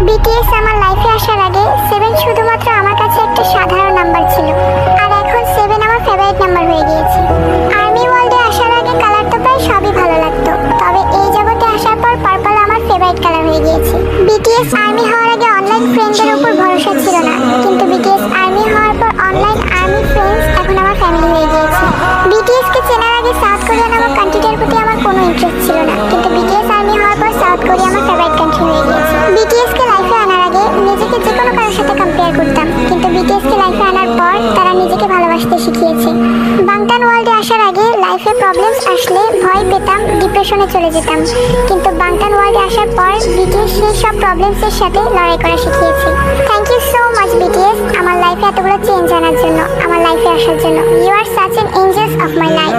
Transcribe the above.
BTS আমার লাইফে আসার আগে 7 শুধুমাত্র আমার কাছে একটা সাধারণ নাম্বার ছিল, আর এখন 7 আমার ফেভারিট নাম্বার হয়ে গিয়েছে। আর্মি ওয়ার্ল্ডে আসার আগে কালার তো প্রায় সবই ভালো লাগতো, তবে এই জগতে আসার পর পার্পল আমার ফেভারিট কালার হয়ে গিয়েছে। বিটিএস আর্মি হওয়ার আগে অনলাইন ফ্রেন্ডদের উপর ভরসা ছিল না, কিন্তু বিটিএস আর্মি হওয়ার পর অনলাইন আর্মি ফ্রেন্ডস এখন আমার ফ্যামিলি হয়ে গিয়েছে। বিটিএস কে চেনার আগে সাউথ কোরিয়া নামক কান্ট্রিটার প্রতি আমার কোনো ইন্টারেস্ট ছিল না, কিন্তু বিটিএস আর্মি হওয়ার পর সাউথ কোরিয়া আমার ফেভারিট কান্ট্রি হয়ে গিয়েছে। বিটিএস কে লাইফে আনার আগে নিজেকে যে কোনো কারোর সাথে কম্পেয়ার করতাম, কিন্তু বিটিএস কে লাইফে আনার পর তারা নিজেকে ভালোবাসতে শিখিয়েছে। বাংটান ওয়ার্ল্ডে আসার আগে লাইফে প্রবলেমস আসলে ভয় পেতাম, ডিপ্রেশনে চলে যেতাম, কিন্তু বাংটান ওয়ার্ল্ডে আসার পর বিটিএস সেই সব প্রবলেমসের সাথে লড়াই করা শিখিয়েছে। Thank you so much BTS, আমার লাইফে এতগুলো চেঞ্জ আনার জন্য, আমার লাইফে আসার জন্য। You are such an angels of my life.